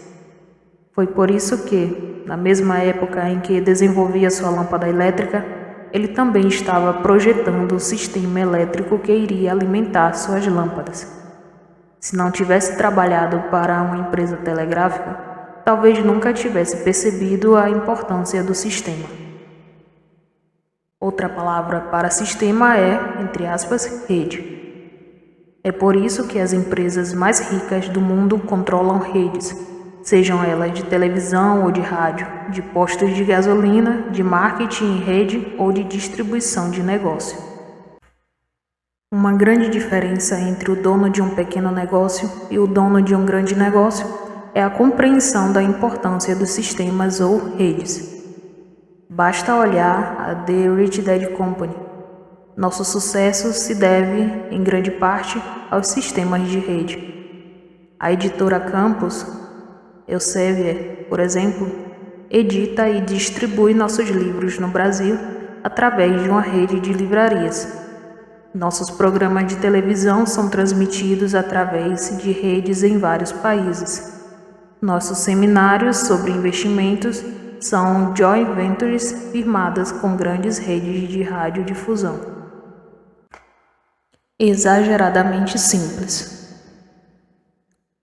Foi por isso que, na mesma época em que desenvolvia sua lâmpada elétrica, ele também estava projetando o sistema elétrico que iria alimentar suas lâmpadas. Se não tivesse trabalhado para uma empresa telegráfica, talvez nunca tivesse percebido a importância do sistema. Outra palavra para sistema é, entre aspas, rede. É por isso que as empresas mais ricas do mundo controlam redes, sejam elas de televisão ou de rádio, de postos de gasolina, de marketing em rede ou de distribuição de negócio. Uma grande diferença entre o dono de um pequeno negócio e o dono de um grande negócio é a compreensão da importância dos sistemas ou redes. Basta olhar a The Rich Dad Company. Nosso sucesso se deve, em grande parte, aos sistemas de rede. A editora Campus, Elsevier, por exemplo, edita e distribui nossos livros no Brasil através de uma rede de livrarias. Nossos programas de televisão são transmitidos através de redes em vários países. Nossos seminários sobre investimentos são joint ventures firmadas com grandes redes de radiodifusão. Exageradamente simples.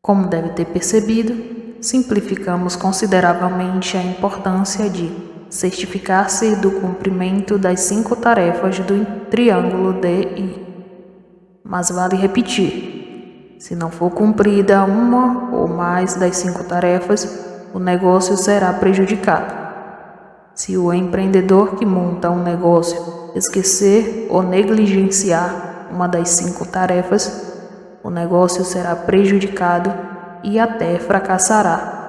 Como deve ter percebido, simplificamos consideravelmente a importância de certificar-se do cumprimento das 5 tarefas do triângulo DI. Mas vale repetir, se não for cumprida uma ou mais das 5 tarefas, o negócio será prejudicado. Se o empreendedor que monta um negócio esquecer ou negligenciar uma das 5 tarefas, o negócio será prejudicado e até fracassará.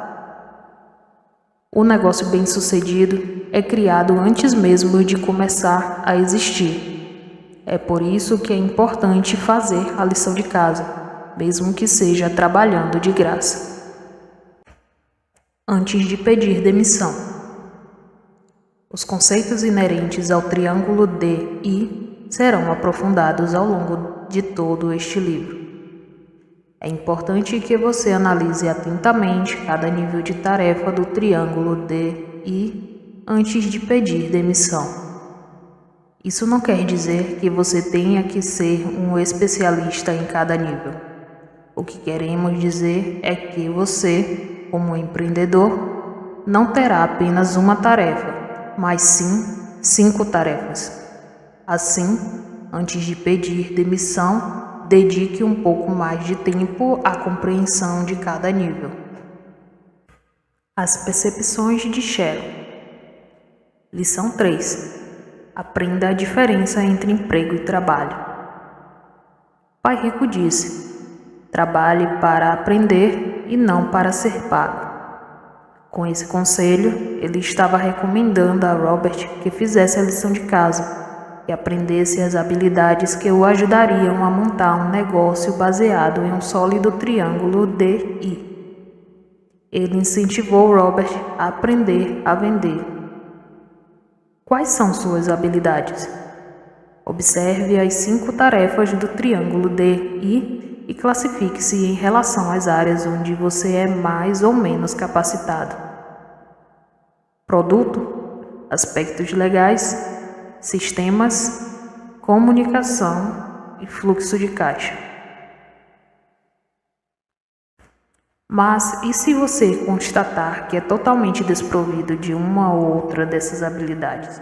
O negócio bem-sucedido é criado antes mesmo de começar a existir. É por isso que é importante fazer a lição de casa, mesmo que seja trabalhando de graça. Antes de pedir demissão. Os conceitos inerentes ao triângulo DI serão aprofundados ao longo de todo este livro. É importante que você analise atentamente cada nível de tarefa do triângulo DI antes de pedir demissão. Isso não quer dizer que você tenha que ser um especialista em cada nível. O que queremos dizer é que você, como empreendedor, não terá apenas uma tarefa, mas sim 5 tarefas. Assim, antes de pedir demissão, dedique um pouco mais de tempo à compreensão de cada nível. As percepções de Sharon. Lição 3. Aprenda a diferença entre emprego e trabalho. Pai Rico disse: trabalhe para aprender e não para ser pago. Com esse conselho, ele estava recomendando a Robert que fizesse a lição de casa e aprendesse as habilidades que o ajudariam a montar um negócio baseado em um sólido triângulo DI. Ele incentivou Robert a aprender a vender. Quais são suas habilidades? Observe as 5 tarefas do triângulo DI e classifique-se em relação às áreas onde você é mais ou menos capacitado. Produto, aspectos legais, sistemas, comunicação e fluxo de caixa. Mas e se você constatar que é totalmente desprovido de uma ou outra dessas habilidades?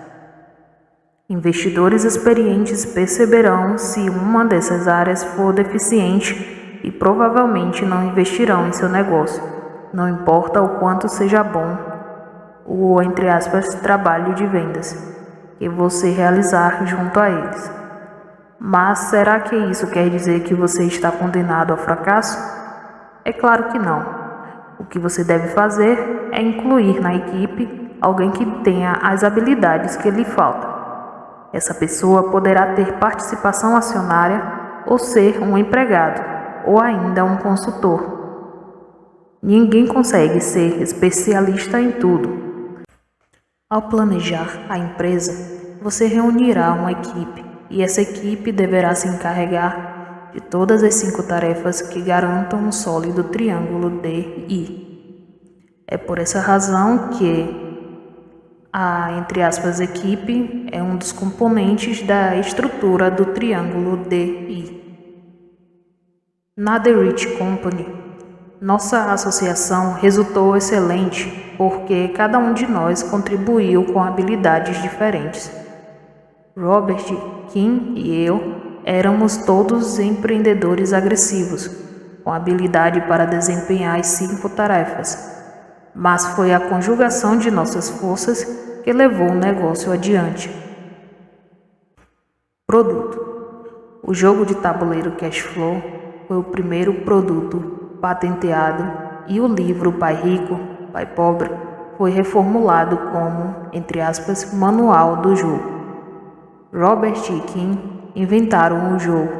Investidores experientes perceberão se uma dessas áreas for deficiente e provavelmente não investirão em seu negócio, não importa o quanto seja bom o, entre aspas, trabalho de vendas que você realizar junto a eles. Mas será que isso quer dizer que você está condenado ao fracasso? É claro que não. O que você deve fazer é incluir na equipe alguém que tenha as habilidades que lhe faltam. Essa pessoa poderá ter participação acionária ou ser um empregado, ou ainda um consultor. Ninguém consegue ser especialista em tudo. Ao planejar a empresa, você reunirá uma equipe e essa equipe deverá se encarregar de todas as 5 tarefas que garantam um sólido triângulo DI. É por essa razão que a, entre aspas, equipe é um dos componentes da estrutura do triângulo DI. Na The Rich Company, nossa associação resultou excelente porque cada um de nós contribuiu com habilidades diferentes. Robert, Kim e eu éramos todos empreendedores agressivos, com habilidade para desempenhar as 5 tarefas, mas foi a conjugação de nossas forças que levou o negócio adiante. Produto: o jogo de tabuleiro Cashflow foi o primeiro produto patenteado e o livro Pai Rico, Pai Pobre foi reformulado como, entre aspas, manual do jogo. Robert e Kim inventaram o jogo,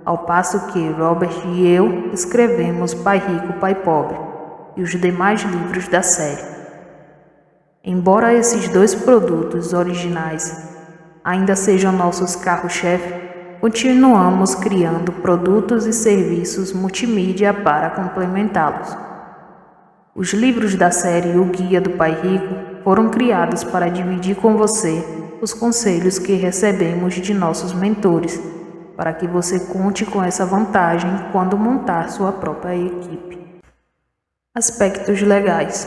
ao passo que Robert e eu escrevemos Pai Rico, Pai Pobre e os demais livros da série. Embora esses 2 produtos originais ainda sejam nossos carro-chefe, continuamos criando produtos e serviços multimídia para complementá-los. Os livros da série O Guia do Pai Rico foram criados para dividir com você os conselhos que recebemos de nossos mentores, para que você conte com essa vantagem quando montar sua própria equipe. Aspectos legais: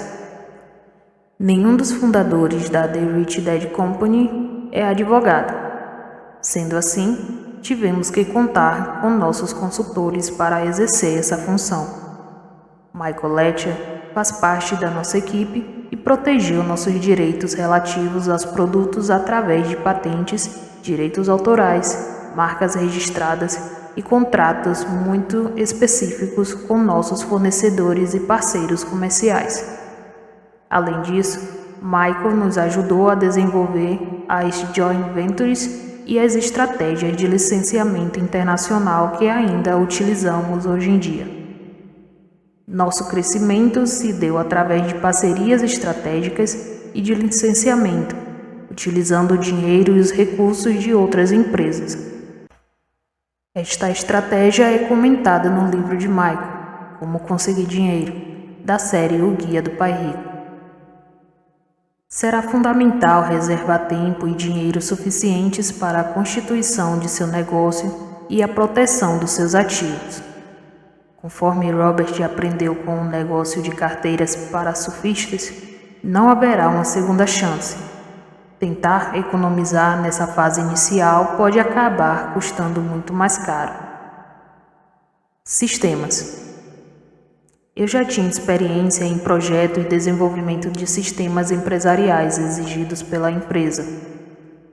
nenhum dos fundadores da The Rich Dad Company é advogado. Sendo assim, tivemos que contar com nossos consultores para exercer essa função. Michael Letcher faz parte da nossa equipe e protegeu nossos direitos relativos aos produtos através de patentes, direitos autorais, marcas registradas e contratos muito específicos com nossos fornecedores e parceiros comerciais. Além disso, Michael nos ajudou a desenvolver as joint ventures e as estratégias de licenciamento internacional que ainda utilizamos hoje em dia. Nosso crescimento se deu através de parcerias estratégicas e de licenciamento, utilizando o dinheiro e os recursos de outras empresas. Esta estratégia é comentada no livro de Michael, Como Conseguir Dinheiro, da série O Guia do Pai Rico. Será fundamental reservar tempo e dinheiro suficientes para a constituição de seu negócio e a proteção dos seus ativos. Conforme Robert aprendeu com o negócio de carteiras para surfistas, não haverá uma segunda chance. Tentar economizar nessa fase inicial pode acabar custando muito mais caro. Sistemas: eu já tinha experiência em projeto e desenvolvimento de sistemas empresariais exigidos pela empresa.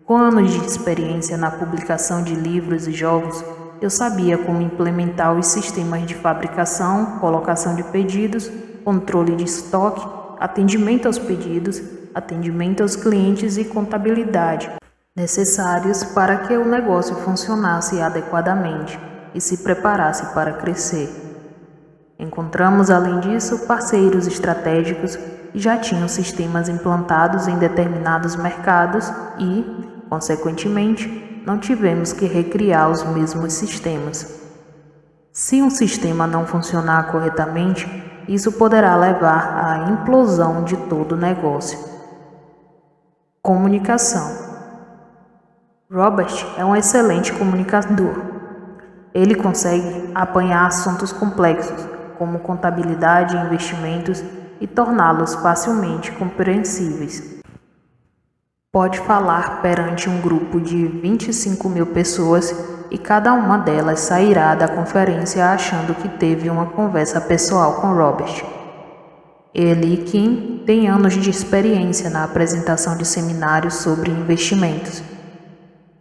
Com anos de experiência na publicação de livros e jogos, eu sabia como implementar os sistemas de fabricação, colocação de pedidos, controle de estoque, atendimento aos pedidos, atendimento aos clientes e contabilidade, necessários para que o negócio funcionasse adequadamente e se preparasse para crescer. Encontramos, além disso, parceiros estratégicos que já tinham sistemas implantados em determinados mercados e, consequentemente, não tivemos que recriar os mesmos sistemas. Se um sistema não funcionar corretamente, isso poderá levar à implosão de todo o negócio. Comunicação: Robert é um excelente comunicador. Ele consegue apanhar assuntos complexos, como contabilidade e investimentos, e torná-los facilmente compreensíveis. Pode falar perante um grupo de 25.000 pessoas e cada uma delas sairá da conferência achando que teve uma conversa pessoal com Robert. Ele e Kim têm anos de experiência na apresentação de seminários sobre investimentos.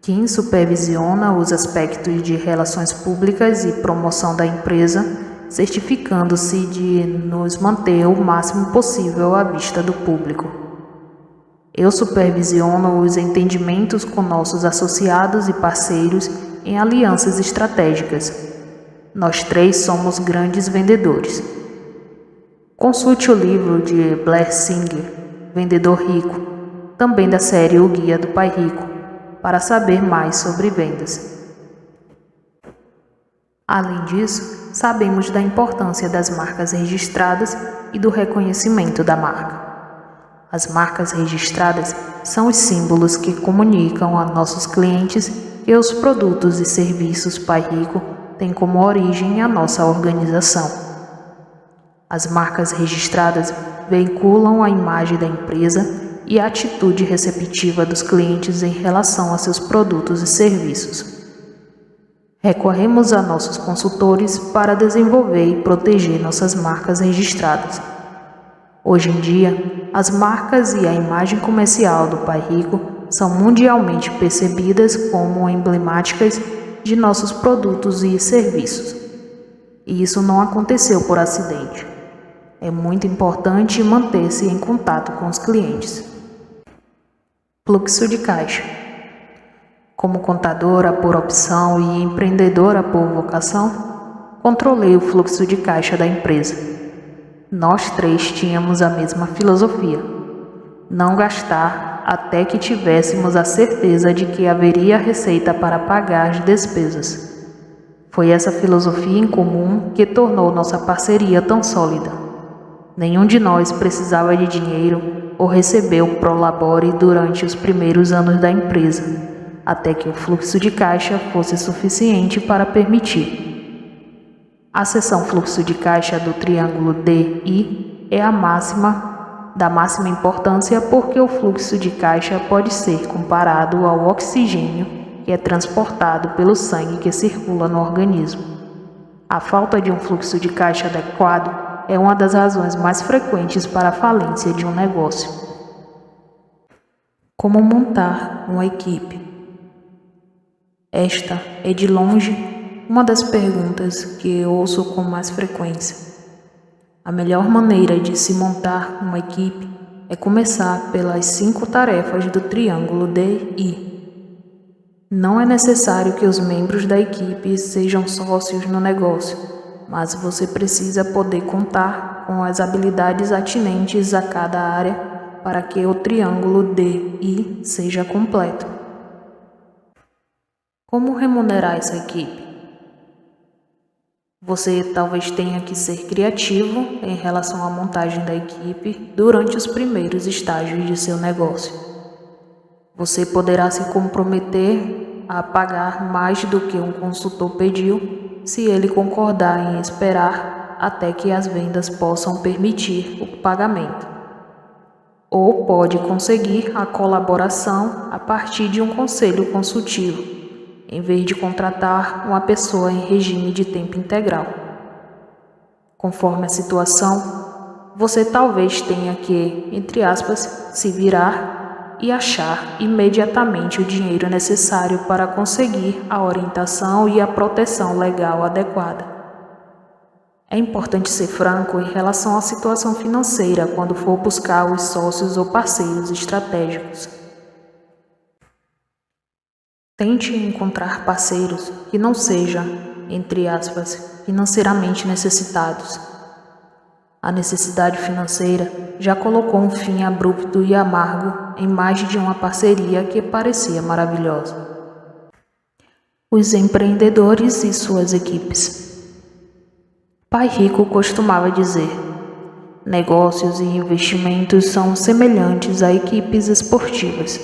Kim supervisiona os aspectos de relações públicas e promoção da empresa, certificando-se de nos manter o máximo possível à vista do público. Eu supervisiono os entendimentos com nossos associados e parceiros em alianças estratégicas. Nós 3 somos grandes vendedores. Consulte o livro de Blair Singer, Vendedor Rico, também da série O Guia do Pai Rico, para saber mais sobre vendas. Além disso, sabemos da importância das marcas registradas e do reconhecimento da marca. As marcas registradas são os símbolos que comunicam a nossos clientes que os produtos e serviços Pai Rico têm como origem a nossa organização. As marcas registradas veiculam a imagem da empresa e a atitude receptiva dos clientes em relação a seus produtos e serviços. Recorremos a nossos consultores para desenvolver e proteger nossas marcas registradas. Hoje em dia, as marcas e a imagem comercial do Pai Rico são mundialmente percebidas como emblemáticas de nossos produtos e serviços. E isso não aconteceu por acidente. É muito importante manter-se em contato com os clientes. Fluxo de caixa. Como contadora por opção e empreendedora por vocação, controlei o fluxo de caixa da empresa. Nós três tínhamos a mesma filosofia: não gastar até que tivéssemos a certeza de que haveria receita para pagar as despesas. Foi essa filosofia em comum que tornou nossa parceria tão sólida. Nenhum de nós precisava de dinheiro ou recebeu prolabore durante os primeiros anos da empresa, até que o fluxo de caixa fosse suficiente para permitir. A seção fluxo de caixa do triângulo DI é da máxima importância porque o fluxo de caixa pode ser comparado ao oxigênio que é transportado pelo sangue que circula no organismo. A falta de um fluxo de caixa adequado é uma das razões mais frequentes para a falência de um negócio. Como montar uma equipe? Esta é de longe uma das perguntas que eu ouço com mais frequência. A melhor maneira de se montar uma equipe é começar pelas 5 tarefas do triângulo DI. Não é necessário que os membros da equipe sejam sócios no negócio, mas você precisa poder contar com as habilidades atinentes a cada área para que o triângulo DI seja completo. Como remunerar essa equipe? Você talvez tenha que ser criativo em relação à montagem da equipe durante os primeiros estágios de seu negócio. Você poderá se comprometer a pagar mais do que um consultor pediu se ele concordar em esperar até que as vendas possam permitir o pagamento. Ou pode conseguir a colaboração a partir de um conselho consultivo, em vez de contratar uma pessoa em regime de tempo integral. Conforme a situação, você talvez tenha que, entre aspas, se virar e achar imediatamente o dinheiro necessário para conseguir a orientação e a proteção legal adequada. É importante ser franco em relação à situação financeira quando for buscar os sócios ou parceiros estratégicos. Tente encontrar parceiros que não sejam, entre aspas, financeiramente necessitados. A necessidade financeira já colocou um fim abrupto e amargo em mais de uma parceria que parecia maravilhosa. Os empreendedores e suas equipes. Pai Rico costumava dizer: negócios e investimentos são semelhantes a equipes esportivas.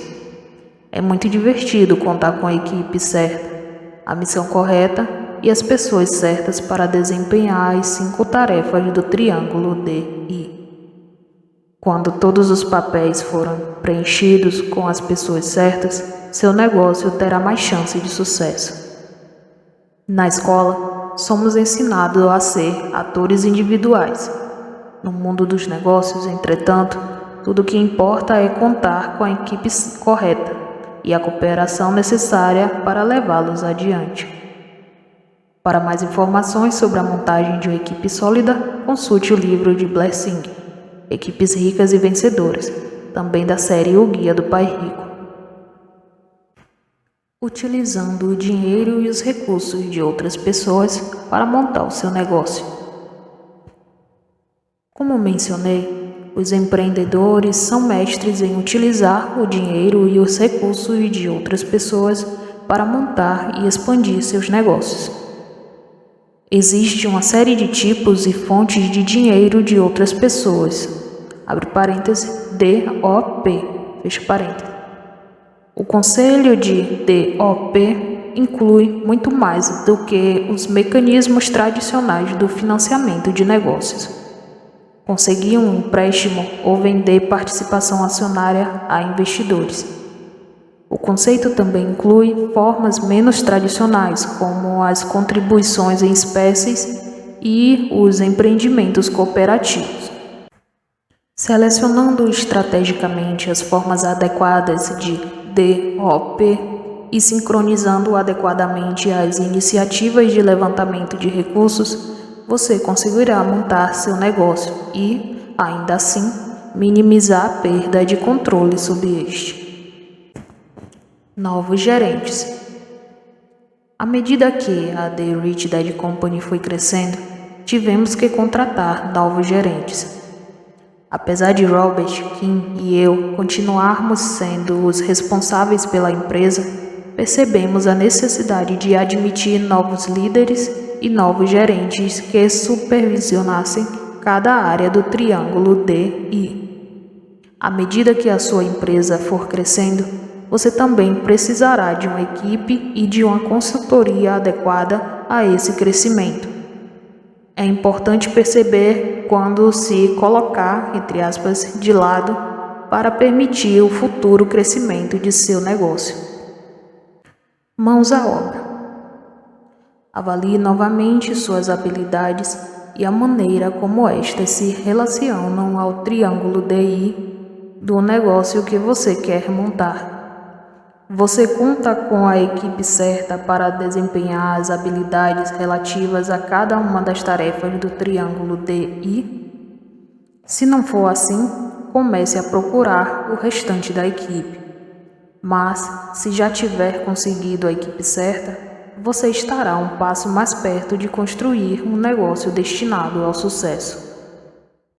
É muito divertido contar com a equipe certa, a missão correta e as pessoas certas para desempenhar as 5 tarefas do triângulo DI. Quando todos os papéis forem preenchidos com as pessoas certas, seu negócio terá mais chance de sucesso. Na escola, somos ensinados a ser atores individuais. No mundo dos negócios, entretanto, tudo o que importa é contar com a equipe correta e a cooperação necessária para levá-los adiante. Para mais informações sobre a montagem de uma equipe sólida, consulte o livro de Blair Singh, Equipes Ricas e Vencedoras, também da série O Guia do Pai Rico. Utilizando o dinheiro e os recursos de outras pessoas para montar o seu negócio. Como mencionei, os empreendedores são mestres em utilizar o dinheiro e os recursos de outras pessoas para montar e expandir seus negócios. Existe uma série de tipos e fontes de dinheiro de outras pessoas. Abre parênteses, DOP, fecha parênteses. O conselho de DOP inclui muito mais do que os mecanismos tradicionais do financiamento de negócios. Conseguir um empréstimo ou vender participação acionária a investidores. O conceito também inclui formas menos tradicionais, como as contribuições em espécies e os empreendimentos cooperativos. Selecionando estrategicamente as formas adequadas de DOP e sincronizando adequadamente as iniciativas de levantamento de recursos, você conseguirá montar seu negócio e, ainda assim, minimizar a perda de controle sobre este. Novos gerentes. À medida que a The Rich Dad Company foi crescendo, tivemos que contratar novos gerentes. Apesar de Robert, Kim e eu continuarmos sendo os responsáveis pela empresa, percebemos a necessidade de admitir novos líderes e novos gerentes que supervisionassem cada área do triângulo DI. À medida que a sua empresa for crescendo, você também precisará de uma equipe e de uma consultoria adequada a esse crescimento. É importante perceber quando se colocar, entre aspas, de lado para permitir o futuro crescimento de seu negócio. Mãos à obra. Avalie novamente suas habilidades e a maneira como estas se relacionam ao triângulo DI do negócio que você quer montar. Você conta com a equipe certa para desempenhar as habilidades relativas a cada uma das tarefas do triângulo DI? Se não for assim, comece a procurar o restante da equipe. Mas, se já tiver conseguido a equipe certa, você estará um passo mais perto de construir um negócio destinado ao sucesso.